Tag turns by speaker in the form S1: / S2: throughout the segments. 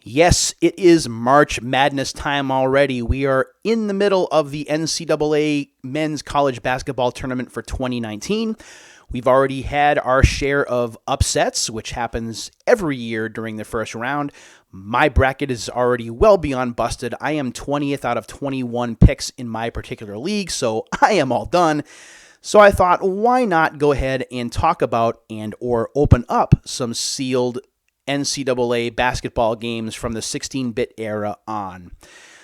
S1: Yes, it is March Madness time already. We are in the middle of the NCAA Men's College Basketball Tournament for 2019. We've already had our share of upsets, which happens every year during the first round. My bracket is already well beyond busted. I am 20th out of 21 picks in my particular league, so I am all done. So I thought, why not go ahead and talk about and or open up some sealed NCAA basketball games from the 16-bit era on.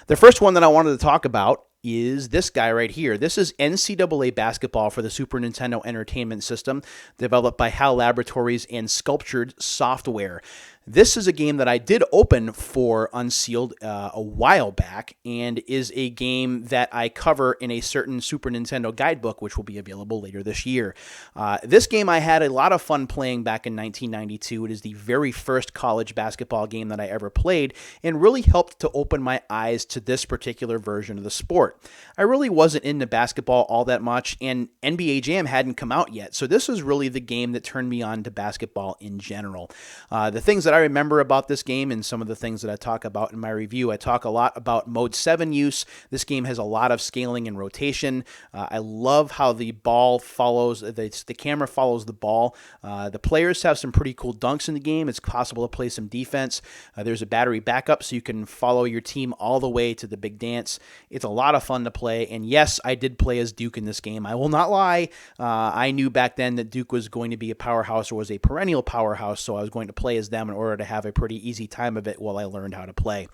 S1: The first one that I wanted to talk about is this guy right here. This is NCAA Basketball for the Super Nintendo Entertainment System, developed by HAL Laboratories and Sculptured Software. This is a game that I did open for Unsealed a while back, and is a game that I cover in a certain Super Nintendo guidebook, which will be available later this year. This game I had a lot of fun playing back in 1992. It is the very first college basketball game that I ever played, and really helped to open my eyes to this particular version of the sport. I really wasn't into basketball all that much, and NBA Jam hadn't come out yet, so this was really the game that turned me on to basketball in general. The things that I remember about this game and some of the things that I talk about in my review, I talk a lot about Mode 7 use. This game has a lot of scaling and rotation. I love how the ball follows, the camera follows the ball. The players have some pretty cool dunks in the game. It's possible to play some defense. There's a battery backup, so you can follow your team all the way to the big dance. It's a lot of fun to play, and yes, I did play as Duke in this game. I will not lie. I knew back then that Duke was going to be a powerhouse, or was a perennial powerhouse, so I was going to play as them in order to have a pretty easy time of it while I learned how to play.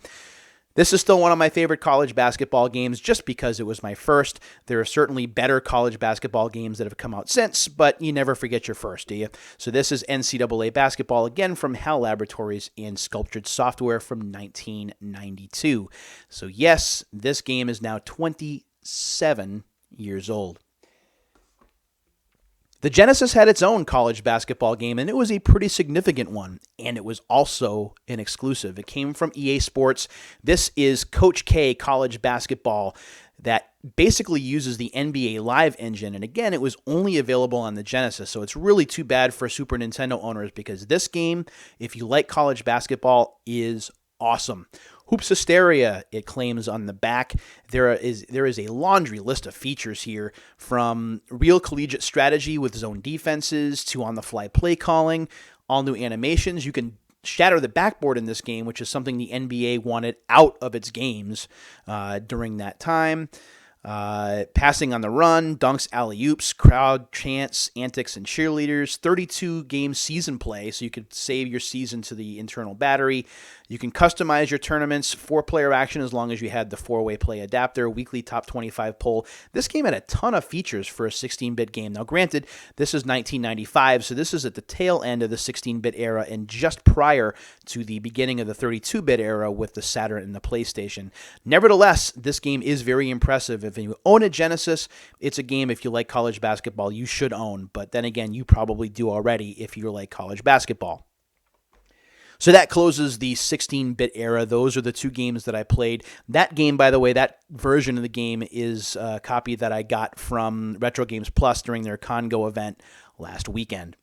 S1: This is still one of my favorite college basketball games just because it was my first. There are certainly better college basketball games that have come out since, but you never forget your first, do you? So this is NCAA Basketball, again from HAL Laboratories and Sculptured Software from 1992. So yes, this game is now 27 years old. The Genesis had its own college basketball game, and it was a pretty significant one, and it was also an exclusive. It came from EA Sports. This is Coach K College Basketball that basically uses the NBA Live engine, and again, it was only available on the Genesis, so it's really too bad for Super Nintendo owners, because this game, if you like college basketball, is awesome. Hoops Hysteria, it claims on the back. There is a laundry list of features here, from real collegiate strategy with zone defenses to on-the-fly play calling, all new animations. You can shatter the backboard in this game, which is something the NBA wanted out of its games during that time. Passing on the run, dunks, alley-oops, crowd chants, antics, and cheerleaders. 32-game season play, so you could save your season to the internal battery. You can customize your tournaments, 4-player action as long as you had the 4-way play adapter, weekly top 25 poll. This game had a ton of features for a 16-bit game. Now, granted, this is 1995, so this is at the tail end of the 16-bit era and just prior to the beginning of the 32-bit era with the Saturn and the PlayStation. Nevertheless, this game is very impressive. If you own a Genesis, it's a game, if you like college basketball, you should own. But then again, you probably do already if you like college basketball. So that closes the 16-bit era. Those are the two games that I played. That game, by the way, that version of the game is a copy that I got from Retro Games Plus during their Congo event last weekend.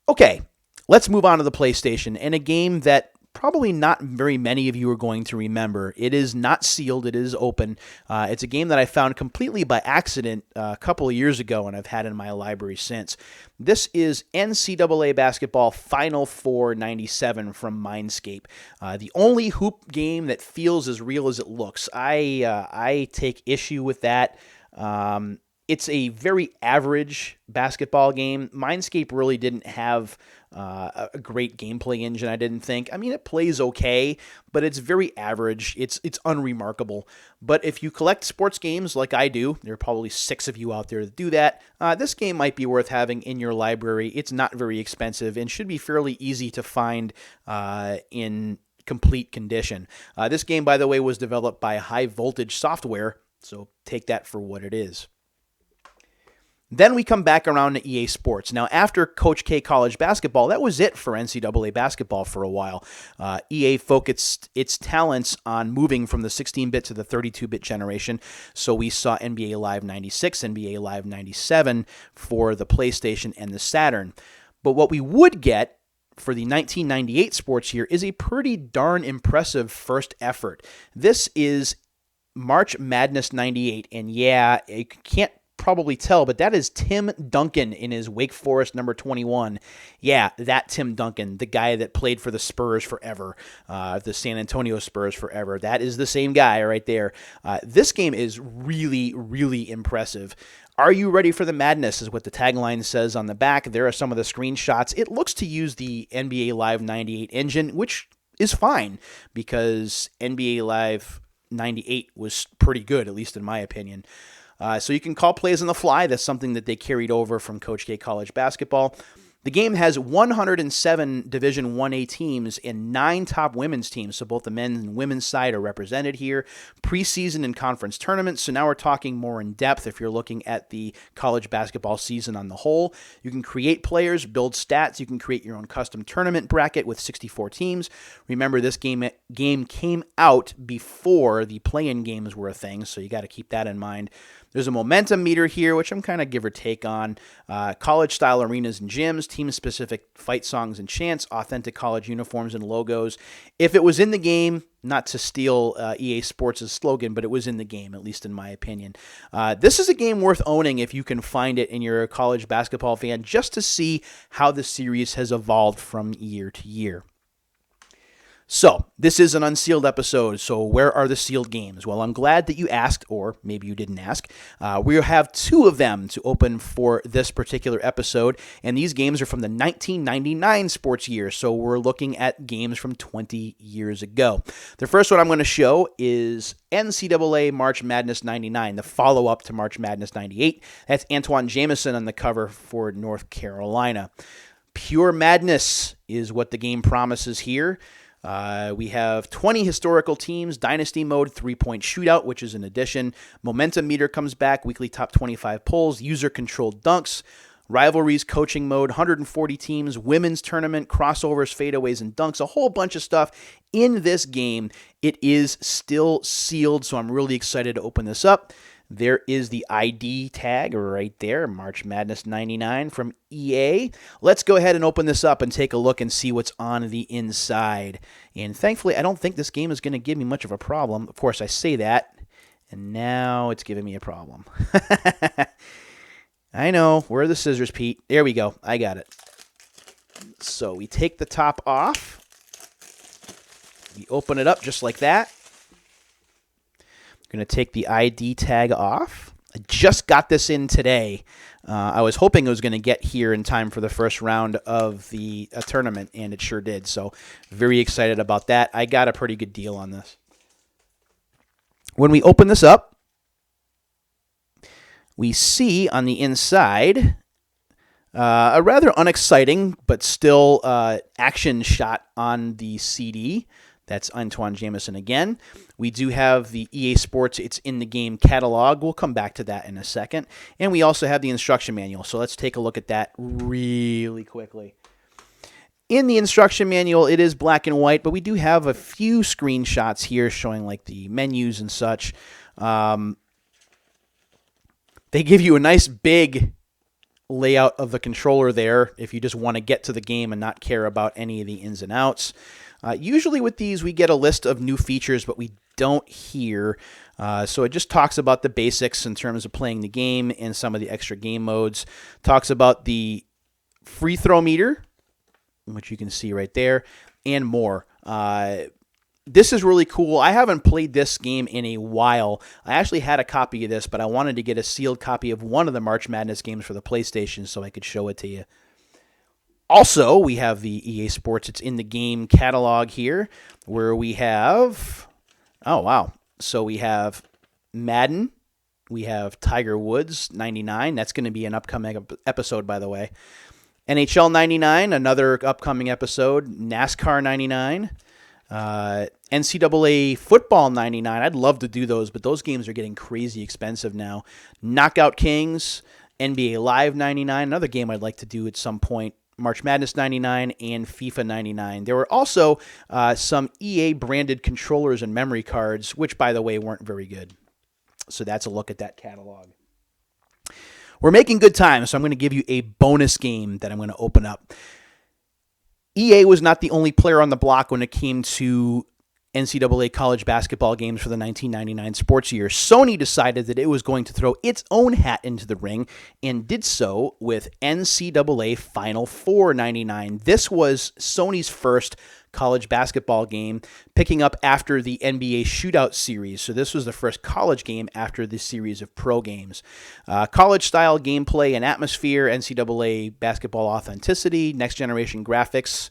S1: Okay, let's move on to the PlayStation, and a game that probably not very many of you are going to remember. It is not sealed. It is open. It's a game that I found completely by accident a couple of years ago, and I've had in my library since. This is NCAA Basketball Final Four 97 from Mindscape. The only hoop game that feels as real as it looks. I take issue with that. It's a very average basketball game. Mindscape really didn't have a great gameplay engine, I didn't think. I mean, it plays okay, but it's very average. It's unremarkable. But if you collect sports games like I do, there are probably 6 of you out there that do that, this game might be worth having in your library. It's not very expensive and should be fairly easy to find in complete condition. This game, by the way, was developed by High Voltage Software, so take that for what it is. Then we come back around to EA Sports. Now, after Coach K College Basketball, that was it for NCAA Basketball for a while. EA focused its talents on moving from the 16-bit to the 32-bit generation, so we saw NBA Live 96, NBA Live 97 for the PlayStation and the Saturn. But what we would get for the 1998 sports year is a pretty darn impressive first effort. This is March Madness 98, and yeah, you can't probably tell, but that is Tim Duncan in his Wake Forest number 21. Yeah, that Tim Duncan, the guy that played for the Spurs forever, the San Antonio Spurs forever. That is the same guy right there. This game is really, really impressive. Are you ready for the madness is what the tagline says on the back. There are some of the screenshots. It looks to use the NBA Live 98 engine, which is fine because NBA Live 98 was pretty good, at least in my opinion. So you can call plays on the fly. That's something that they carried over from Coach K College Basketball. The game has 107 Division 1A teams and 9 top women's teams, so both the men's and women's side are represented here. Preseason and conference tournaments, so now we're talking more in depth if you're looking at the college basketball season on the whole. You can create players, build stats, you can create your own custom tournament bracket with 64 teams. Remember, this game came out before the play-in games were a thing, so you got to keep that in mind. There's a momentum meter here, which I'm kind of give or take on. College-style arenas and gyms, team-specific fight songs and chants, authentic college uniforms and logos. If it was in the game, not to steal EA Sports' slogan, but it was in the game, at least in my opinion. This is a game worth owning if you can find it and you're a college basketball fan, just to see how the series has evolved from year to year. So, this is an Unsealed episode, so where are the sealed games? Well, I'm glad that you asked, or maybe you didn't ask. We have 2 of them to open for this particular episode, and these games are from the 1999 sports year, so we're looking at games from 20 years ago. The first one I'm going to show is NCAA March Madness 99, the follow-up to March Madness 98. That's Antoine Jameson on the cover for North Carolina. Pure madness is what the game promises here. We have 20 historical teams, Dynasty Mode, 3-point shootout, which is an addition. Momentum meter comes back, weekly top 25 polls, user-controlled dunks, rivalries, coaching mode, 140 teams, women's tournament, crossovers, fadeaways, and dunks, a whole bunch of stuff in this game. It is still sealed, so I'm really excited to open this up. There is the ID tag right there, March Madness 99 from EA. Let's go ahead and open this up and take a look and see what's on the inside. And thankfully, I don't think this game is going to give me much of a problem. Of course, I say that, and now it's giving me a problem. I know. Where are the scissors, Pete? There we go. I got it. So we take the top off. We open it up just like that. Going to take the ID tag off. I just got this in today. I was hoping it was going to get here in time for the first round of the tournament, and it sure did. So very excited about that. I got a pretty good deal on this. When we open this up, we see on the inside a rather unexciting but still action shot on the CD. That's Antoine Jameson again. We do have the EA Sports It's in the Game catalog. We'll come back to that in a second. And we also have the instruction manual. So let's take a look at that really quickly. In the instruction manual, it is black and white, but we do have a few screenshots here showing like the menus and such. They give you a nice big layout of the controller there if you just want to get to the game and not care about any of the ins and outs. Usually with these, we get a list of new features, but we don't here. So it just talks about the basics in terms of playing the game and some of the extra game modes. Talks about the free throw meter, which you can see right there, and more. This is really cool. I haven't played this game in a while. I actually had a copy of this, but I wanted to get a sealed copy of one of the March Madness games for the PlayStation so I could show it to you. Also, we have the EA Sports It's in the Game catalog here, where we have, oh, wow. So we have Madden. We have Tiger Woods 99. That's going to be an upcoming episode, by the way. NHL 99, another upcoming episode. NASCAR 99. NCAA Football 99. I'd love to do those, but those games are getting crazy expensive now. Knockout Kings. NBA Live 99. Another game I'd like to do at some point. March Madness 99 and FIFA 99. There were also some EA-branded controllers and memory cards, which, by the way, weren't very good. So that's a look at that catalog. We're making good time, so I'm going to give you a bonus game that I'm going to open up. EA was not the only player on the block when it came to NCAA college basketball games for the 1999 sports year. Sony decided that it was going to throw its own hat into the ring and did so with NCAA Final Four 99. This was Sony's first college basketball game, picking up after the NBA Shootout series. So this was the first college game after the series of pro games. College-style gameplay and atmosphere, NCAA basketball authenticity, next-generation graphics.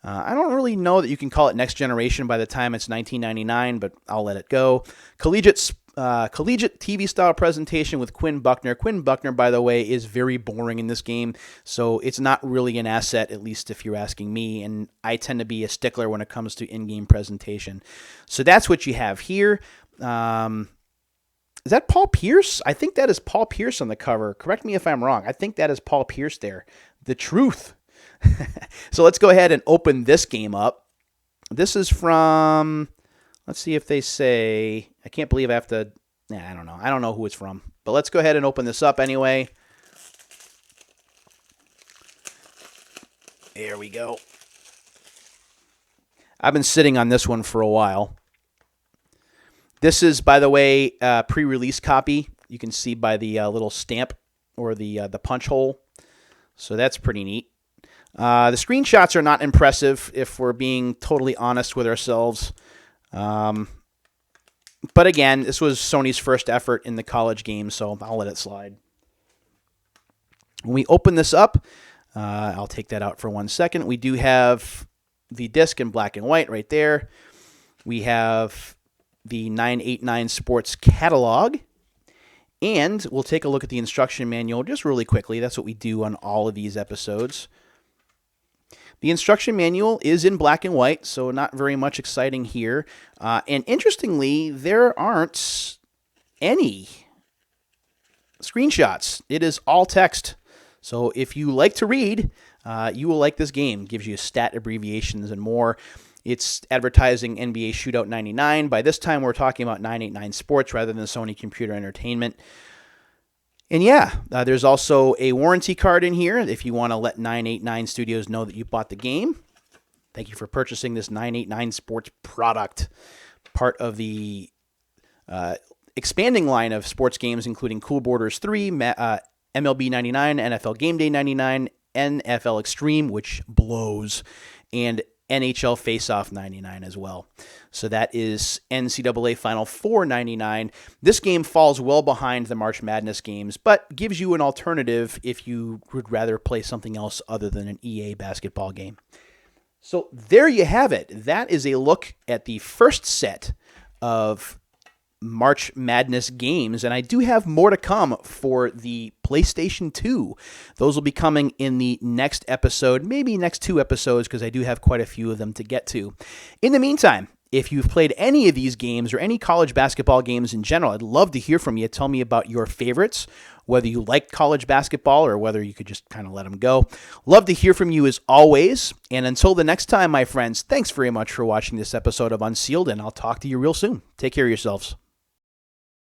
S1: I don't really know that you can call it next generation by the time it's 1999, but I'll let it go. Collegiate TV-style presentation with Quinn Buckner. Quinn Buckner, by the way, is very boring in this game, so it's not really an asset, at least if you're asking me, and I tend to be a stickler when it comes to in-game presentation. So that's what you have here. Is that Paul Pierce? I think that is Paul Pierce on the cover. Correct me if I'm wrong. I think that is Paul Pierce there. The truth. So let's go ahead and open this game up. This is from, let's see if they say, I can't believe I have to, I don't know. I don't know who it's from. But let's go ahead and open this up anyway. There we go. I've been sitting on this one for a while. This is, by the way, a pre-release copy. You can see by the little stamp or the punch hole. So that's pretty neat. The screenshots are not impressive, if we're being totally honest with ourselves. But again, this was Sony's first effort in the college game, so I'll let it slide. When we open this up, I'll take that out for 1 second. We do have the disc in black and white right there. We have the 989 Sports catalog. And we'll take a look at the instruction manual just really quickly. That's what we do on all of these episodes. The instruction manual is in black and white, so not very much exciting here. And interestingly, there aren't any screenshots. It is all text. So if you like to read, you will like this game. It gives you stat abbreviations and more. It's advertising NBA Shootout 99. By this time, we're talking about 989 Sports rather than Sony Computer Entertainment. And yeah, there's also a warranty card in here if you want to let 989 Studios know that you bought the game. Thank you for purchasing this 989 Sports product. Part of the expanding line of sports games, including Cool Borders 3, MLB 99, NFL Game Day 99, NFL Extreme, which blows, and NHL Face-Off 99 as well. So that is NCAA Final Four 99. This game falls well behind the March Madness games, but gives you an alternative if you would rather play something else other than an EA basketball game. So there you have it. That is a look at the first set of March Madness games, and I do have more to come for the PlayStation 2. Those will be coming in the next episode, maybe next 2 episodes, because I do have quite a few of them to get to. In the meantime, if you've played any of these games or any college basketball games in general, I'd love to hear from you. Tell me about your favorites, whether you like college basketball or whether you could just kind of let them go. Love to hear from you as always. And until the next time, my friends, thanks very much for watching this episode of Unsealed, and I'll talk to you real soon. Take care of yourselves.